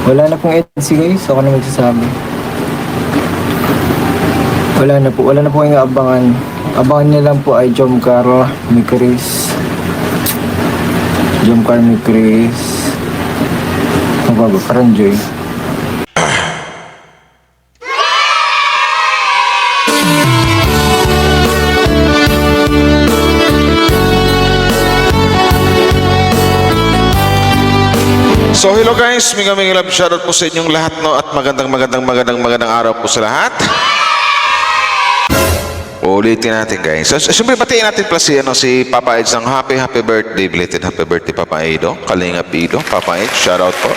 Wala na pong EDC guys, ako na magsasabi. Wala na po kayong abangan. Abangan niya lang po ay Jomcar Mikris. Jomcar Mikris. Ang bago, parang Joy. So hello guys, mga love, shoutout po sa inyong lahat, no, at magandang araw po sa lahat. Ulitin natin guys. So, siyempre batiin natin pala si Papa Eds ng happy birthday, belated happy birthday Papa Edo, Kalingap Edo, Papa Eds, shoutout po.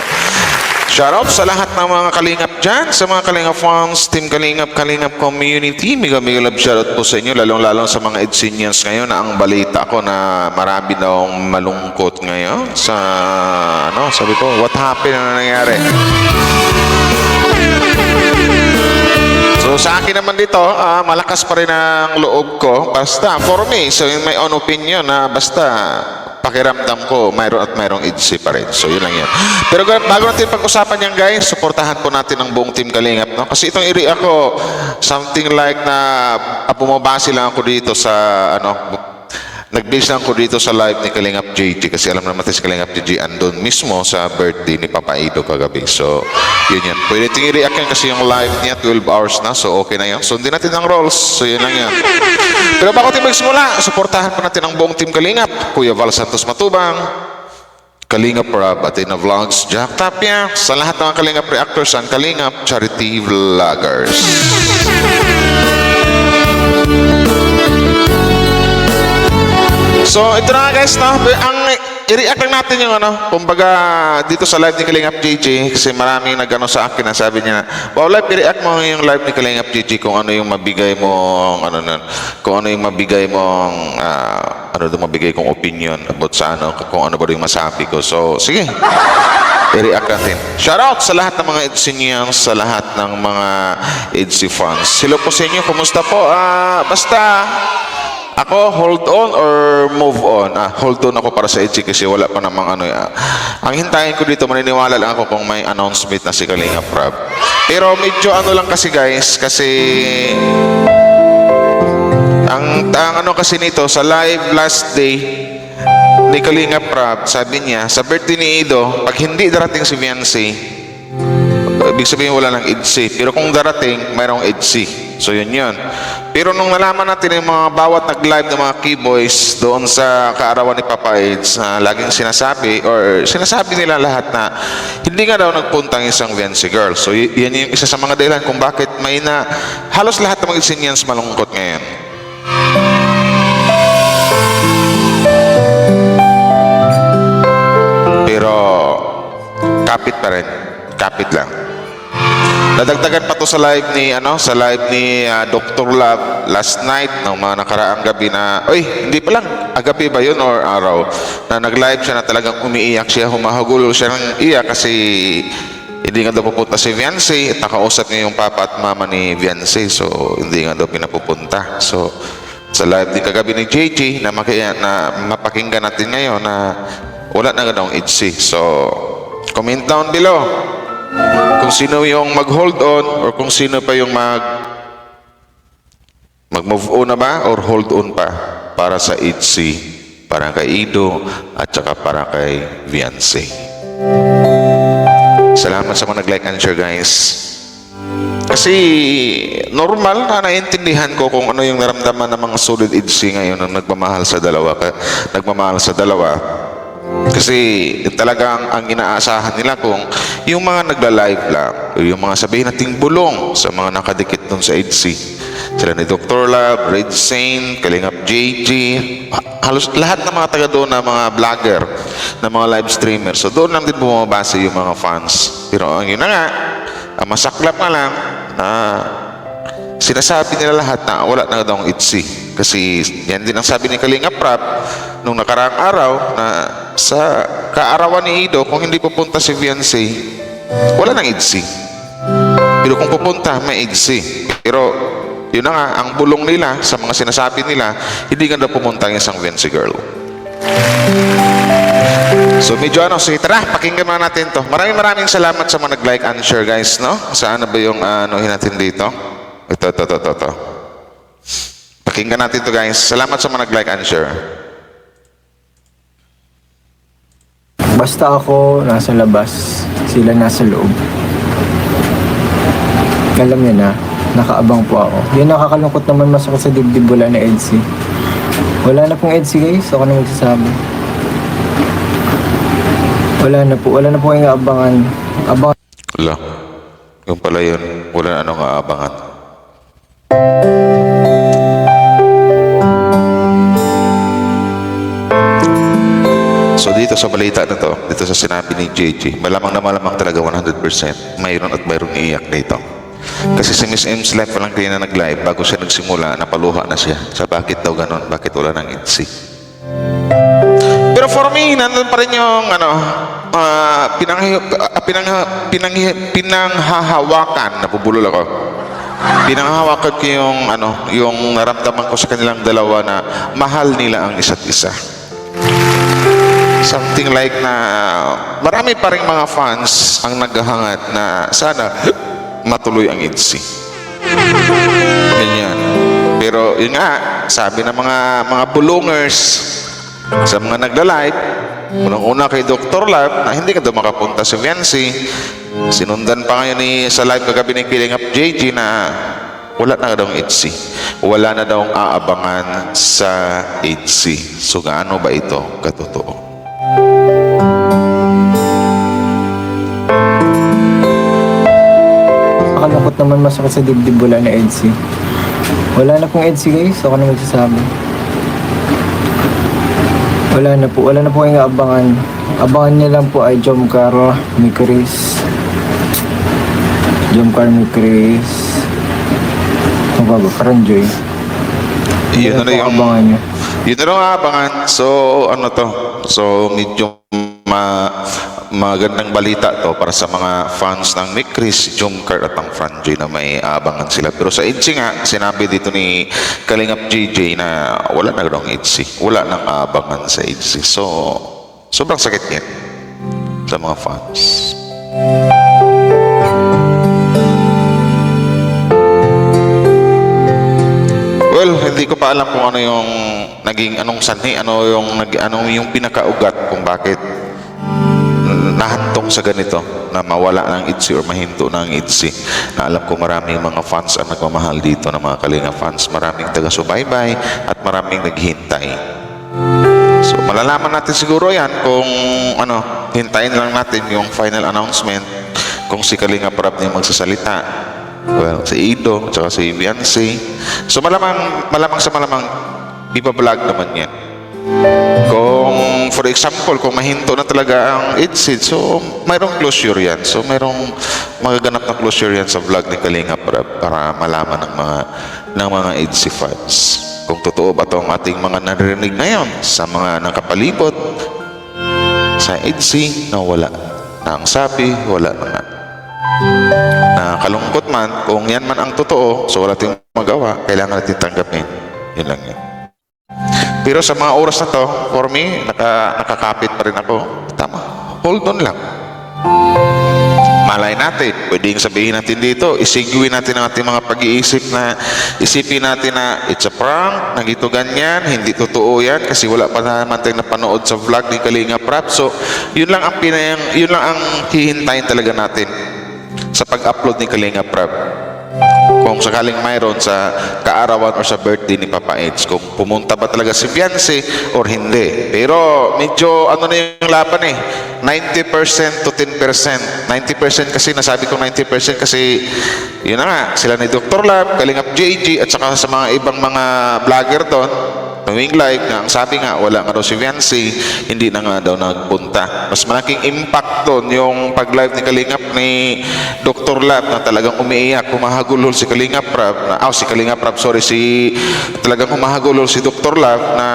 Shoutout sa lahat ng mga Kalingap dyan, sa mga Kalingap fans, Team Kalingap, Kalingap community. Mega love shoutout po sa inyo, lalong-lalong sa mga Edsinians ngayon na ang balita ko na marami daw malungkot ngayon sa, sabi ko, what happened, ano nangyari? So sa akin naman dito, malakas pa rin ang loob ko, basta, for me, so in my own opinion, basta, pakiramdam ko, mayroong EDC pa rin. So, yun lang yan. Pero bago natin pag-usapan yan, guys, supportahan po natin ang buong Team Kalingap, no? Kasi itong i-react ko, something like na bumabase lang ako dito sa, nag-base lang ako dito sa live ni Kalingap JG kasi alam naman si Kalingap JG andun mismo sa birthday ni Papa Edo kagabi. So, yun yan. Pwede ting i-react yan kasi yung live niya, 12 hours na. So, okay na yan. Sundin natin ang rolls. So, yun lang yan. Pero bago tayo magsimula, suportahan pa natin ang buong Team Kalingap. Kuya Val Santos Matubang, Kalingap Rob, Athena Vlogs, Jack Tapia, sa lahat ng mga Kalingap reactors and Kalingap Charity Vloggers. So, ito na guys, no? Ang i-react lang natin yung kumbaga dito sa live ni Kalingap JJ kasi maraming nag-ano sa akin na sabi niya, wow, live, i-react mo yung live ni Kalingap JJ kung ano yung mabigay mong, kung ano yung mabigay mong, mabigay kong opinion about sa kung ano ba yung masabi ko. So, sige, i-react natin. Shoutout sa lahat ng mga Edsinians, sa lahat ng mga Edsy fans. Hello po sa inyo, kumusta po? Basta, ako, hold on or move on? Hold on ako para sa Edsy kasi wala pa namang ang hintayin ko dito, maniniwala lang ako kung may announcement na si Kalingap Rob. Pero medyo lang kasi guys, kasi ang kasi nito, sa live last day ni Kalingap Rob, sabi niya, sa birthday ni Edo, pag hindi darating si Viancy, ibig sabihin wala ng EDC. Pero kung darating, mayroong EDC. So yun yun. Pero nung nalaman natin yung mga bawat nag-live ng mga keyboys doon sa kaarawan ni Papa Eds, laging sinasabi nila lahat na hindi nga daw nagpunta ang isang Viancy girl. So yan yung isa sa mga dahilan kung bakit may halos lahat ng mga Edsinians malungkot ngayon. Pero kapit pa rin. Kapit lang. Nadagdagan pa to sa live ni Dr. Love last night ng mga nakaraang gabi na hindi pa lang gabi ba yun or araw na nag-live siya na talagang umiiyak siya, humahagulo siya ng iyak kasi hindi nga daw pupunta si Viancy at nakausap niya yung papa at mama ni Viancy, so hindi nga daw pinapupunta. So sa live din kagabi ni JJ na mapakinggan natin ngayon na wala na daw EDC. So comment down below kung sino yung mag-hold on or kung sino pa yung mag-move on na ba or hold on pa para sa EDC, para kay Edo at saka para kay Viancy. Salamat sa mga nag-like and share guys. Kasi normal na naiintindihan ko kung ano yung naramdaman ng mga solid EDC ngayon na nagmamahal sa dalawa. Kasi talagang ang inaasahan nila kung yung mga nagla-live lang, yung mga sabihin nating bulong sa mga nakadikit dun sa EDC. Sila ni Dr. Love, Red Saint, Kalingap JG, halos lahat ng mga taga doon na mga vlogger, na mga live streamer. So doon lang din bumabase yung mga fans. Pero ang yun na nga, ang masaklap na lang na sinasabi nila lahat na wala na daw ang EDC. Kasi yan din ang sabi ni Kalingap Rob nung nakaraang araw na sa kaarawan ni Edo, kung hindi pupunta si Viancy, wala nang EDC. Pero kung pupunta, may EDC. Pero yun na nga, ang bulong nila sa mga sinasabi nila, hindi nga daw pumunta ang isang Viancy girl. So medyo sige, tara, pakinggan muna natin to. Maraming salamat sa mga nag-like and share guys, no? Saan na ba yung anuhin natin dito? Ito. Pakinggan natin to guys. Salamat sa mga nag-like and share. Basta ako nasa labas, sila nasa loob. Alam niya na, nakaabang po ako. Yun nakakalungkot naman, masakit sa dibdib, wala na EDSI. Wala na pong EDSI guys, ako na magsasabi. Wala na po kayong aabangan. Wala. Yung pala yun, wala na anong aabangan. So dito sa balita na to, dito sa sinabi ni JJ, malamang talaga 100%, mayroon at mayroon iiyak dito. Kasi si Miss M's live pa lang kayo na nag-live, bago siya nagsimula, napaluha na siya. Sa bakit daw ganon, bakit wala nang EDSI. Pero for me, nandun pa rin yung pinanghahawakan, napubulol ako. Pinanghahawakan ko yung naramdaman ko sa kanilang dalawa na mahal nila ang isa't isa. Something like na marami pa rin mga fans ang naghahangad na sana matuloy ang EDSI. Ganyan. Pero yun nga, sabi ng mga bulungers sa mga nagla-live, unang-una kay Dr. Lab na hindi ka daw makapunta sa Viancy. Sinundan pa ngayon sa live kagabi ni Killing Up JG na wala na daw ang EDSI. Wala na daw ang aabangan sa EDSI. So gaano ba ito katotoo? Nakakalungkot naman, masakit sa dibdib, wala na EDSI. Wala na pong EDSI guys, ako na magsasabi. Wala na po kayong aabangan. Abangan niyo lang po ay Jomcar, Mikris. Ano ba ba? Karanjoy. Yun na yung abangan niyo. yun na yung aabangan. So so medyo magandang balita to para sa mga fans ng Mikris, Jomcar at ang Franjoy na may aabangan sila. Pero sa EDSI nga, sinabi dito ni Kalingap JJ na wala na daw ang EDSI. Wala nang aabangan sa EDSI. So, sobrang sakit yan sa mga fans. Well, hindi ko pa alam kung ano yung naging anong sanhi, ano yung pinakaugat kung bakit nahantong sa ganito na mawala ng EDSI or mahinto ng EDSI. Na alam ko maraming mga fans ang nagmamahal dito ng mga Kalinga fans, maraming taga-subaybay at maraming naghihintay. So malalaman natin siguro yan kung hintayin lang natin yung final announcement kung si Kalinga Prab na yung magsasalita. Well, si Ido at saka si Viancy. So malamang ipa-vlog naman yan. Kung for example, kung mahinto na talaga ang EDSI, so mayroong closure yan. So mayroong magaganap na closure yan sa vlog ni Kalinga para malaman ng mga EDSI fans kung totoo ba itong ating mga naririnig ngayon sa mga nakapalibot sa EDSI na wala na ang sabi, wala na nga. Nakakalungkot man, kung yan man ang totoo, so wala tayong magawa, kailangan natin tanggapin. Yun lang yan. Pero sa mga oras na to, for me, nakakapit pa rin ako. Tama, hold on lang. Malay natin, pwedeng sabihin natin dito, isiguin natin ang ating mga pag-iisip na isipin natin na it's a prank, nagito ganyan, hindi totoo yan kasi wala pa naman tayong napanood sa vlog ni Kalinga Prab. So, yun lang ang hihintayin talaga natin sa pag-upload ni Kalinga Prab. Kung sakaling mayroon sa kaarawan or sa birthday ni Papa Eds, kung pumunta ba talaga si Viancy or hindi. Pero medyo na yung laban 90% to 10%. 90% kasi nasabi ko 90% kasi yun na nga, sila ni Dr. Lab, Kalingap JG at saka sa mga ibang mga vlogger doon tuwing live na ang sabi nga wala nga daw si Viancy, hindi na nga daw nagpunta. Mas malaking impact doon yung pag-live ni Kalingap ni Dr. Lab na talagang umiiyak, humahagulol si Kalingap Prab talagang humahagulol si Dr. Lab na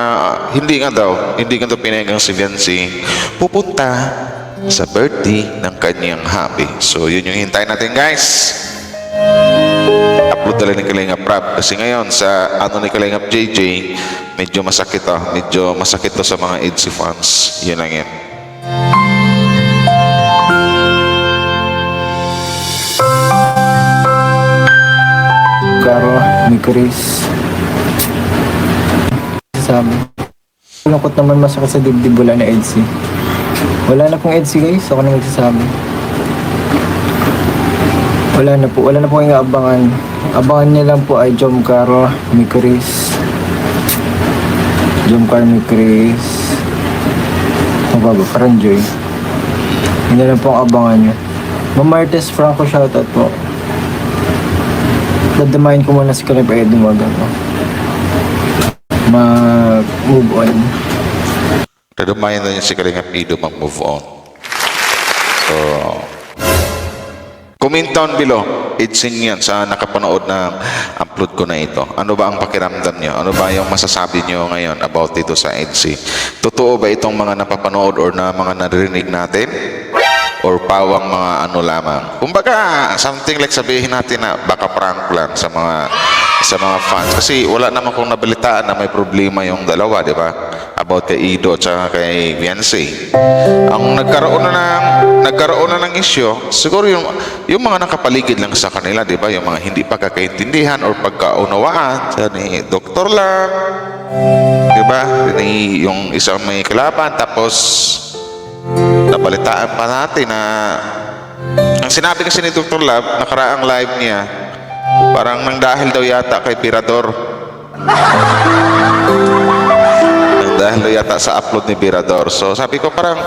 hindi nga daw pinayagang si Viancy pupunta sa birthday ng kanyang hubby. So yun yung hintayin natin guys. Upload talaga ni Kalingap Prab kasi ngayon sa ni Kalingap JJ medyo masakit to sa mga EDSI fans. Yun lang yan. may Chris. Sabi. Lungkot naman masakit sa dibdib, wala na EDC. Wala na pong EDC guys, ako na magsasabi. Wala na po kayong abangan. Abangan niya lang po ay Jomcar, may Chris. Jomcar, may Chris. Ang bago, Karanjoy. Hindi na po ang abangan niyo. Ma'am Martes Franco, shoutout po. Dadamayin ko muna si Kaleb Edo mag-move on. Dadamayan na niya si Kalingap Ido mag-move on. So, comment down below. Itsin yan sa nakapanood ng upload ko na ito. Ano ba ang pakiramdam nyo? Ano ba yung masasabi nyo ngayon about dito sa EDC? Totoo ba itong mga napapanood or na mga naririnig natin? Or pawang mga ano lamang? Kumbaga, something like sabihin natin na baka prank lang sa mga fans. Kasi wala naman kong nabalitaan na may problema yung dalawa, di ba? About kay Ido at saka kay Beyonce. Ang nagkaroon na ng issue, siguro yung mga nakapaligid lang sa kanila, di ba? Yung mga hindi pagkakaintindihan or pagkaunawaan ni Dr. lang, di ba? Yung isang may kalaban, tapos nabalitaan pa natin na ang sinabi kasi ni Dr. Love, nakaraang live niya, parang nang dahil daw yata kay Pirador. Nang dahil daw yata sa upload ni Pirador. So sabi ko parang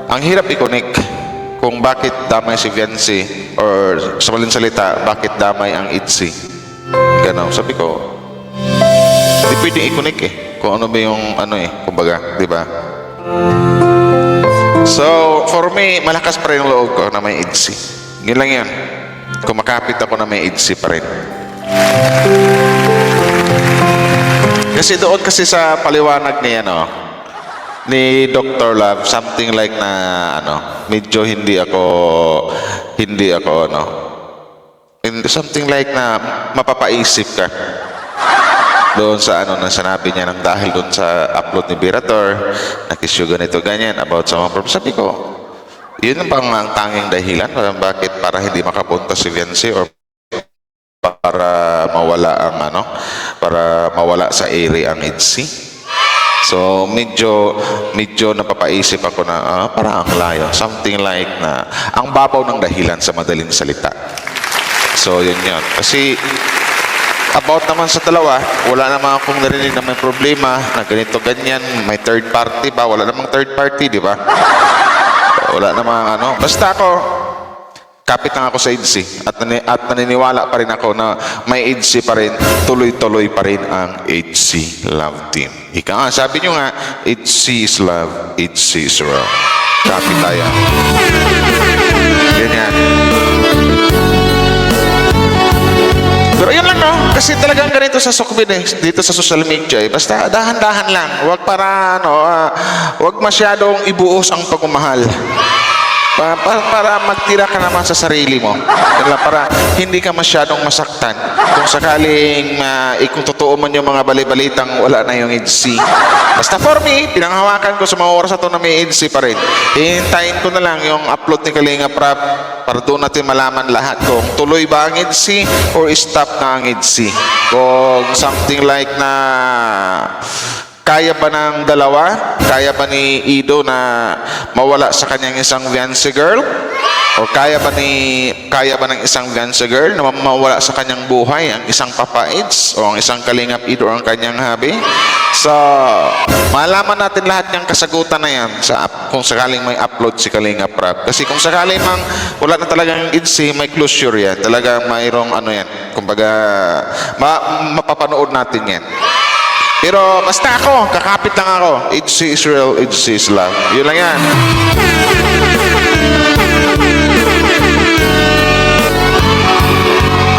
ang hirap i-connect kung bakit damay si Viancy or sa maling salita, bakit damay ang ITZY. Gano'n. Sabi ko, hindi pwedeng i-connect kung ano ba yung kumbaga, di ba? So, for me, malakas pa rin ang loob ko na may EDC. Yun lang yan. Kumakapit ako na may EDC pa rin. Kasi doon kasi sa paliwanag niya, ni Dr. Love, something like na, medyo hindi ako, something like na mapapaisip ka. Doon sa na sinabi niya nang dahil doon sa upload ni Birator, nakisyo ganito ganyan about sa mga problem. Sabi ko, yun ang tanging dahilan para hindi makapunta si Viancy or para mawala sa area ang EDC. So medyo napapaisip ako na para ang layo, something like na ang babaw ng dahilan sa madaling salita. So yun kasi about naman sa dalawa, wala naman akong narinig na may problema na ganito ganyan, may third party ba? Wala namang third party, di ba? Wala namang basta ako kapit lang ako sa EDC at naniniwala pa rin ako na may EDC pa rin, tuloy-tuloy pa rin ang EDC Love Team. Ika nga, sabi nyo nga, EDC is love, EDC is real. Kapit tayo. Ganyan. Pero yun lang kasi talagang ganito sa Sukbin dito sa social media basta dahan-dahan lang, wag para wag masyadong ibuos ang pagmamahal. Para magtira ka naman sa sarili mo. Para hindi ka masyadong masaktan. Kung sakaling kung totoo man yung mga balibalitang wala na yung EDC. Basta for me, pinanghawakan ko sa mga oras na may EDC pa rin. Hihintayin ko na lang yung upload ni Kalinga Prab para doon natin malaman lahat kung tuloy ba ang EDC or stop na ang EDC. Kung something like na kaya ba ng dalawa? Kaya ba ni Ido na mawala sa kanyang isang Viancy girl? O kaya ba ng isang Viancy girl na mawala sa kanyang buhay ang isang Papa Eds o ang isang Kalingap Ido o ang kanyang hubby? So, malaman natin lahat ng kasagutan na yan kung sakaling may upload si Kalingap Prab. Kasi kung sakaling wala na talagang EDC, may closure yan. Talagang mayroong yan. Kumbaga, mapapanood natin yan. Pero basta ako, kakapit lang ako. EDC is real, EDC is love. Yun lang yan.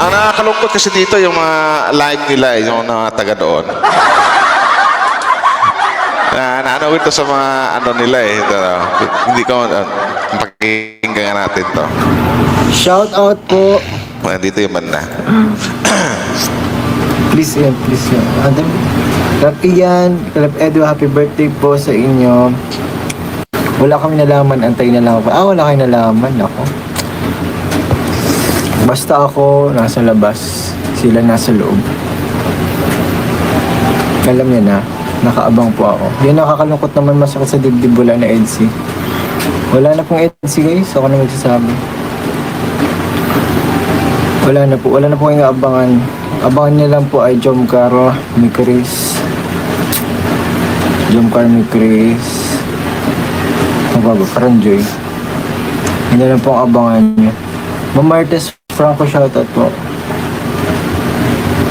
Ang nakakalungkot kasi dito yung mga live nila, yung mga taga doon. Naano ito sa mga nila Ito, hindi ko pakinggan natin to. Shout out po. Dito yung banda. Please yan. Rap Ian, Rap Edo, happy birthday po sa inyo. Wala kami nalaman, antay na lang ako. Wala kayo nalaman, ako. Basta ako nasa labas, sila nasa loob. Alam niya na, nakaabang po ako. Yung nakakalungkot naman, masakit sa dibdib, wala na EDC. Wala na pong EDC guys, ako na magsasabi. Wala na po kayong abangan. Abangan niya lang po ay Jomcar ni Chris. Jomcar ni Chris. Ang bago, Franjoy. Yun na lang po ang abangan niyo. Ma'am Martes Franco, shoutout po.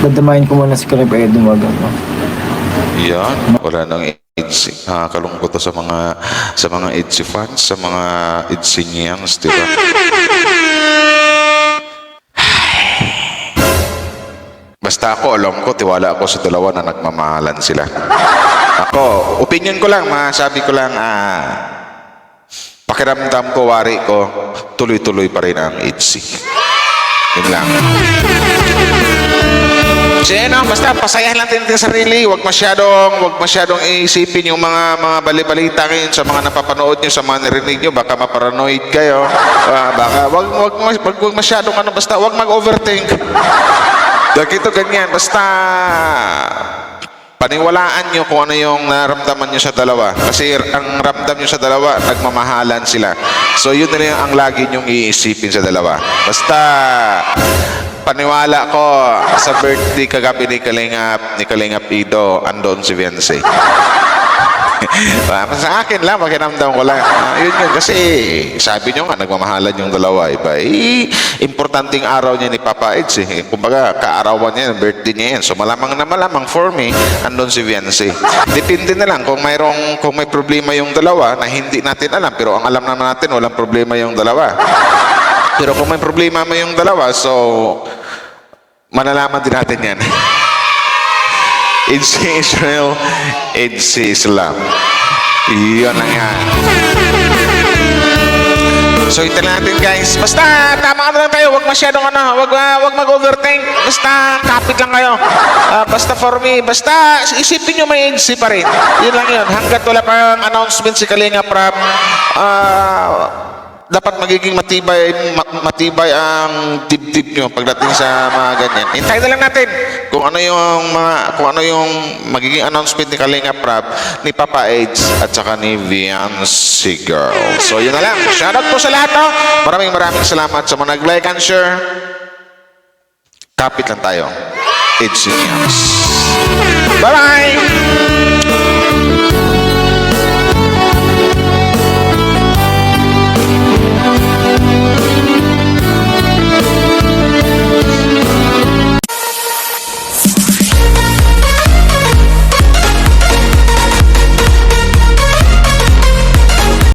Dadamahin ko muna si Caleb Edo po. Yan, wala nang EDC. Kalungkot to sa mga EDC fans, sa mga EDC niyans, di ba? Basta ako, alam ko, tiwala ako sa dalawa na nagmamahalan sila. Ako, opinion ko lang, masabi ko lang, pakiramdam ko, wari ko, tuloy-tuloy pa rin ang EDC. Yun lang. Kasi basta pasayahin lang natin sa sarili, wag masyadong iisipin yung mga bali-balita ngayon sa mga napapanood nyo, sa mga narinig nyo, baka maparanoid kayo. Baka wag masyadong basta wag mag-overthink. Dahil ganyan, basta paniwalaan nyo kung ano yung naramdaman nyo sa dalawa. Kasi ang ramdam nyo sa dalawa, nagmamahalan sila. So yun na lang ang lagi nyong iisipin sa dalawa. Basta paniwala ko sa birthday kagabi ni Kalingap Ido, andon si Viancy. Sa akin lang, pakiramdam ko lang. Yun. Kasi sabi nyo nga, nagmamahalan yung dalawa. Iba, importanteng araw niya ni Papa Eds. Kumbaga, kaarawan niya, birthday niya yan. So malamang for me, andun si Viancy. Depende na lang kung may problema yung dalawa na hindi natin alam. Pero ang alam naman natin, walang problema yung dalawa. Pero kung may problema mo yung dalawa, so malalaman din natin yan. EDC Israel, EDC Islam. Iyon lang yan. So ito lang natin guys. Basta tama lang tayo. Huwag masyadong Huwag mag-overthink. Basta kapit lang kayo. Basta for me. Basta isipin nyo may EDC pa rin. Yun lang yun. Hanggat wala pang announcement si Kalinga Prab, dapat magiging matibay ang dibdib nyo pagdating sa mga ganyan. Hintayin na lang natin kung ano yung magiging announcement ni Kalinga Prab, ni Papa Eds at saka ni Viancy Girl. So yun na lang. Shoutout po sa lahat. Maraming salamat sa mga nag-like and share. Kapit lang tayo. It's Viancy. Bye-bye!